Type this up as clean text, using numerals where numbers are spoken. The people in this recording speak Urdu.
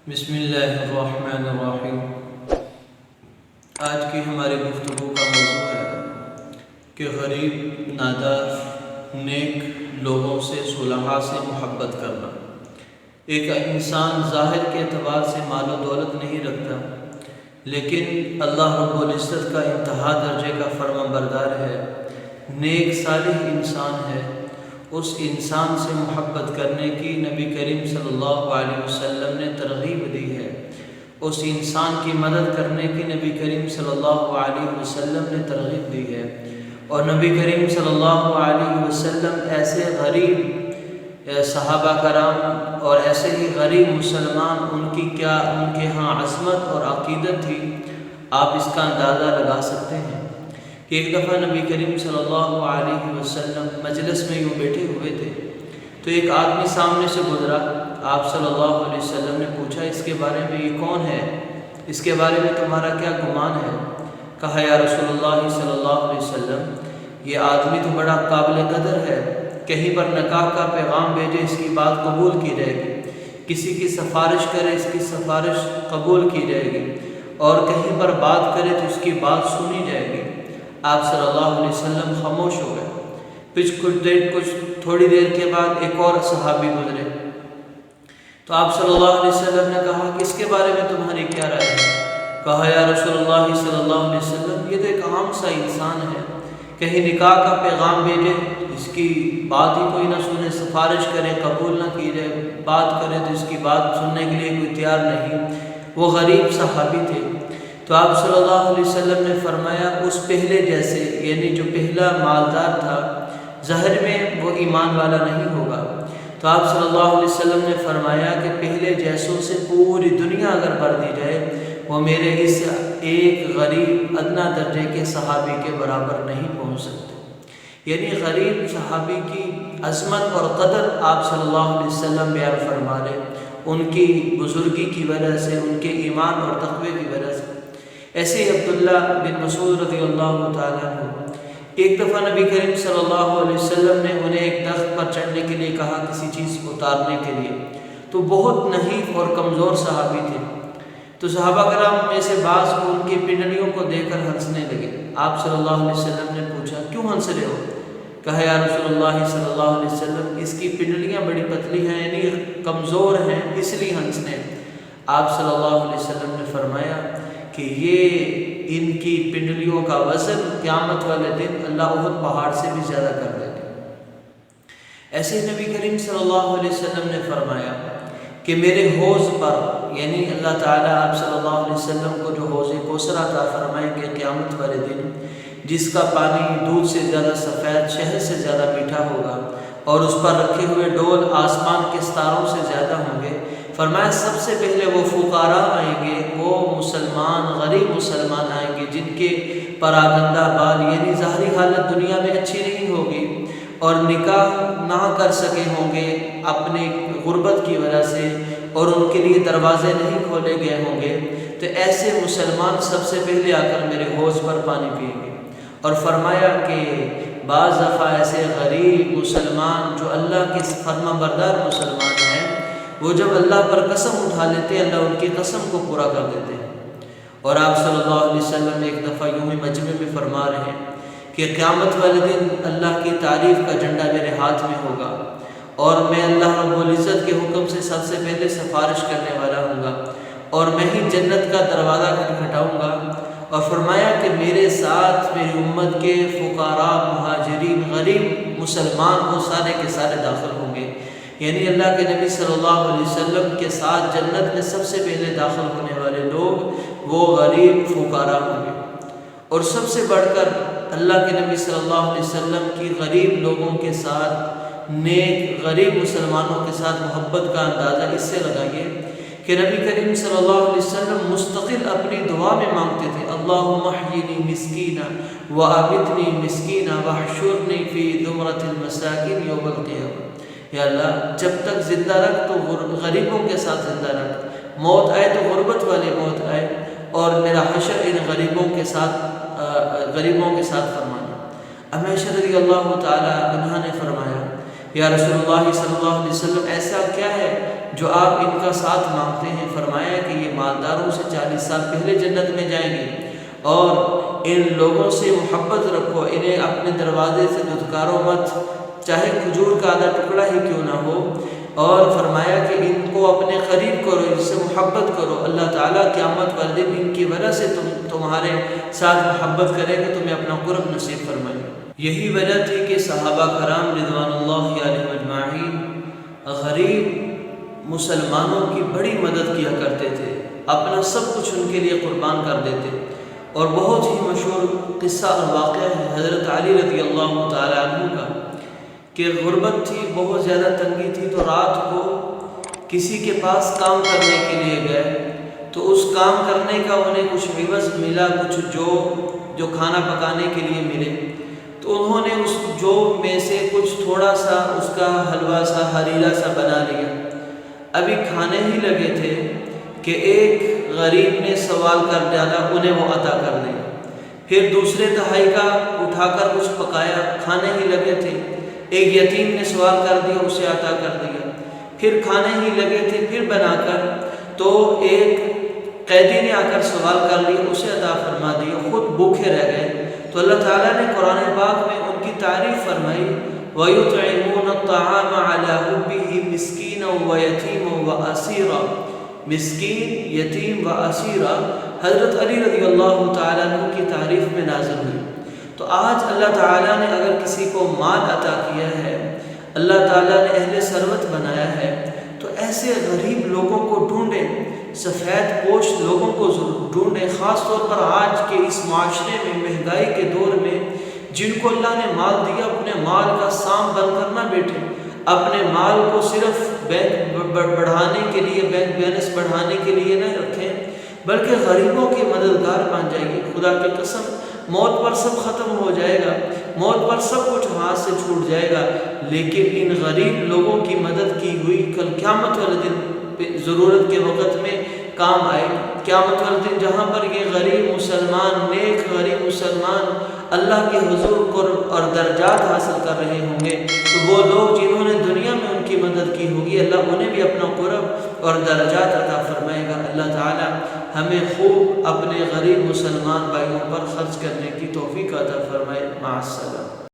بسم اللہ الرحمن الرحیم۔ آج کی ہماری گفتگو کا موضوع ہے کہ غریب، نادار، نیک لوگوں سے، صلحاء سے محبت کرنا۔ ایک انسان ظاہر کے اعتبار سے مال و دولت نہیں رکھتا، لیکن اللہ رب العزت کا انتہا درجے کا فرما بردار ہے، نیک صالح انسان ہے۔ اس انسان سے محبت کرنے کی نبی کریم صلی اللہ علیہ وسلم نے ترغیب دی ہے۔ اس انسان کی مدد کرنے کی نبی کریم صلی اللہ علیہ وسلم نے ترغیب دی ہے، اور نبی کریم صلی اللہ علیہ وسلم ایسے غریب صحابہ کرام اور ایسے ہی غریب مسلمان ان کے ہاں عظمت اور عقیدت تھی، آپ اس کا اندازہ لگا سکتے ہیں کہ ایک دفعہ نبی کریم صلی اللہ علیہ وسلم مجلس میں یوں بیٹھے ہوئے تھے تو ایک آدمی سامنے سے گزرا۔ آپ صلی اللہ علیہ وسلم نے پوچھا، اس کے بارے میں یہ کون ہے؟ اس کے بارے میں تمہارا کیا گمان ہے؟ کہا، یا رسول اللہ صلی اللہ علیہ وسلم، یہ آدمی تو بڑا قابل قدر ہے، کہیں پر نکاح کا پیغام بھیجے اس کی بات قبول کی جائے گی، کسی کی سفارش کرے اس کی سفارش قبول کی جائے گی، اور کہیں پر بات کرے تو اس کی بات سنی جائے گی۔ آپ صلی اللہ علیہ وسلم خاموش ہو گئے۔ کچھ تھوڑی دیر کے بعد ایک اور صحابی گزرے تو آپ صلی اللہ علیہ وسلم نے کہا کہ اس کے بارے میں تمہاری کیا رائے ہے؟ کہا، یا رسول اللہ صلی اللہ علیہ وسلم، یہ تو ایک عام سا انسان ہے، کہیں نکاح کا پیغام بھیجے اس کی بات ہی کوئی نہ سنے، سفارش کرے قبول نہ کی جائے، بات کرے تو اس کی بات سننے کے لیے کوئی تیار نہیں۔ وہ غریب صحابی تھے۔ تو آپ صلی اللہ علیہ وسلم نے فرمایا، اس پہلے جیسے، یعنی جو پہلا مالدار تھا، ظاہر میں وہ ایمان والا نہیں ہوگا۔ تو آپ صلی اللہ علیہ وسلم نے فرمایا کہ پہلے جیسوں سے پوری دنیا اگر بھر دی جائے، وہ میرے اس ایک غریب ادنا درجے کے صحابی کے برابر نہیں پہنچ سکتے۔ یعنی غریب صحابی کی عظمت اور قدر آپ صلی اللہ علیہ وسلم بیان فرما رہے، ان کی بزرگی کی وجہ سے، ان کے ایمان اور تقوی کی وجہ سے۔ ایسے ہی عبداللہ بن مسعود رضی اللہ تعالیٰ عنہ، ایک دفعہ نبی کریم صلی اللہ علیہ وسلم نے انہیں ایک درخت پر چڑھنے کے لیے کہا، کسی چیز کو اتارنے کے لیے، تو بہت نحیف اور کمزور صحابی تھے۔ تو صحابہ کرام میں سے بعض کو ان کی پنڈلیوں کو دیکھ کر ہنسنے لگے۔ آپ صلی اللہ علیہ وسلم نے پوچھا، کیوں ہنس رہے ہو؟ کہا، یا رسول اللہ صلی اللہ علیہ وسلم، اس کی پنڈلیاں بڑی پتلی ہیں، یعنی کمزور ہیں، اس لیے ہنسنے۔ آپ صلی اللہ علیہ وسلم نے فرمایا کہ یہ ان کی پنڈلیوں کا وزن قیامت والے دن اللہ احد پہاڑ سے بھی زیادہ کر دے گا۔ ایسے ہی نبی کریم صلی اللہ علیہ وسلم نے فرمایا کہ میرے حوض پر، یعنی اللہ تعالیٰ آپ صلی اللہ علیہ وسلم کو جو حوض کوثر عطا فرمائیں گے قیامت والے دن، جس کا پانی دودھ سے زیادہ سفید، شہد سے زیادہ میٹھا ہوگا، اور اس پر رکھے ہوئے ڈول آسمان کے ستاروں سے زیادہ ہوں گے۔ فرمایا، سب سے پہلے وہ فقراء آئیں گے، وہ مسلمان، غریب مسلمان آئیں گے جن کے پراگندہ بال، یعنی ظاہری حالت دنیا میں اچھی نہیں ہوگی، اور نکاح نہ کر سکے ہوں گے اپنی غربت کی وجہ سے، اور ان کے لیے دروازے نہیں کھولے گئے ہوں گے۔ تو ایسے مسلمان سب سے پہلے آ کر میرے حوض پر پانی پئیں گے۔ اور فرمایا کہ بعض دفعہ ایسے غریب مسلمان جو اللہ کے فرما بردار مسلمان ہیں، وہ جب اللہ پر قسم اٹھا لیتے ہیں، اللہ ان کی قسم کو پورا کر دیتے ہیں۔ اور آپ صلی اللہ علیہ وسلم ایک دفعہ یوں ہی مجمع میں فرما رہے ہیں کہ قیامت والے دن اللہ کی تعریف کا جھنڈا میرے ہاتھ میں ہوگا، اور میں اللہ رب العزت کے حکم سے سب سے پہلے سفارش کرنے والا ہوں گا، اور میں ہی جنت کا دروازہ کھٹکھٹاؤں گا۔ اور فرمایا کہ میرے ساتھ میری امت کے فقراء، مہاجرین، غریب مسلمان، وہ سارے کے سارے داخل ہوں گے۔ یعنی اللہ کے نبی صلی اللہ علیہ وسلم کے ساتھ جنت میں سب سے پہلے داخل ہونے والے لوگ وہ غریب فقراء ہوں گے۔ اور سب سے بڑھ کر اللہ کے نبی صلی اللہ علیہ وسلم کی غریب لوگوں کے ساتھ، نیک غریب مسلمانوں کے ساتھ محبت کا اندازہ اس سے لگائیے کہ نبی کریم صلی اللہ علیہ وسلم مستقل اپنی دعا میں مانگتے تھے، اللہم احیینی مسکینا وامتنی مسکینا واحشرنی فی زمرۃ المساکین یوم القیامہ۔ یا اللہ، جب تک زندہ رکھ تو غریبوں کے ساتھ زندہ رکھ، موت آئے تو غربت والی موت آئے، اور میرا حشر ان غریبوں کے ساتھ فرمانا۔ عائشہ رضی اللہ تعالی عنہا نے فرمایا، یا رسول اللہ صلی اللہ علیہ وسلم، ایسا کیا ہے جو آپ ان کا ساتھ مانگتے ہیں؟ فرمایا ایمانداروں سے 40 سال پہلے جنت میں جائیں گے، اور ان لوگوں سے محبت رکھو، انہیں اپنے دروازے سے دھتکارو مت، چاہے کھجور کا آدھا ٹکڑا ہی کیوں نہ ہو۔ اور فرمایا کہ ان کو اپنے قریب کرو، ان سے محبت کرو، اللہ تعالیٰ قیامت والے دن ان کی وجہ سے تمہارے ساتھ محبت کرے گا، تمہیں اپنا قرب نصیب فرمائے گا۔ یہی وجہ تھی کہ صحابہ کرام رضوان اللہ علیہم اجمعین غریب مسلمانوں کی بڑی مدد کیا کرتے تھے، اپنا سب کچھ ان کے لیے قربان کر دیتے۔ اور بہت ہی مشہور قصہ اور واقعہ ہے حضرت علی رضی اللہ تعالی عنہ کا، کہ غربت تھی، بہت زیادہ تنگی تھی، تو رات کو کسی کے پاس کام کرنے کے لیے گئے، تو اس کام کرنے کا انہیں کچھ عوض ملا، کچھ جو کھانا پکانے کے لیے ملے، تو انہوں نے اس جو میں سے کچھ تھوڑا سا اس کا حلوہ سا حریرہ سا بنا لیا۔ ابھی کھانے ہی لگے تھے کہ ایک غریب نے سوال کر ڈالا، انہیں وہ عطا کر دیا۔ پھر دوسرے تہائی کا اٹھا کر کچھ پکایا، کھانے ہی لگے تھے، ایک یتیم نے سوال کر دیا، اسے عطا کر دیا۔ پھر کھانے ہی لگے تھے، پھر بنا کر تو ایک قیدی نے آ کر سوال کر لیا، اسے عطا فرما دیا، خود بھوکے رہ گئے۔ تو اللہ تعالیٰ نے قرآن پاک میں ان کی تعریف فرمائی، وَيُطْعِمُونَ الطَّعَامَ عَلَىٰ حُبِّهِ مِسْكِينًا وَيَتِيمًا وَأَسِيرًا۔ مسکین، یتیم و اسیرہ حضرت علی رضی اللہ تعالیٰ عنہ کی تعریف میں نازل ہوئی۔ تو آج اللہ تعالیٰ نے اگر کسی کو مال عطا کیا ہے، اللہ تعالیٰ نے اہل ثروت بنایا ہے، تو ایسے غریب لوگوں کو ڈھونڈیں، سفید پوش لوگوں کو ڈھونڈیں، خاص طور پر آج کے اس معاشرے میں، مہنگائی کے دور میں، جن کو اللہ نے مال دیا، اپنے مال کا سام بن کر نہ بیٹھیں، اپنے مال کو صرف بینک بڑھانے کے لیے، بینک بیلنس بڑھانے کے لیے نہ رکھیں، بلکہ غریبوں کے مددگار بن جائیے۔ خدا کی قسم، موت پر سب ختم ہو جائے گا، موت پر سب کچھ ہاتھ سے چھوٹ جائے گا، لیکن ان غریب لوگوں کی مدد کی ہوئی کل قیامت والے دن ضرورت کے وقت میں کام آئے۔ قیامت والے دن جہاں پر یہ غریب مسلمان، نیک غریب مسلمان اللہ کے حضور قرب اور درجات حاصل کر رہے ہوں گے، تو وہ لوگ جنہوں نے دنیا میں ان کی مدد کی ہوگی، اللہ انہیں بھی اپنا قرب اور درجات عطا فرمائے گا۔ اللہ تعالی ہمیں خوب اپنے غریب مسلمان بھائیوں پر خرچ کرنے کی توفیق عطا فرمائے۔ مع السلامہ۔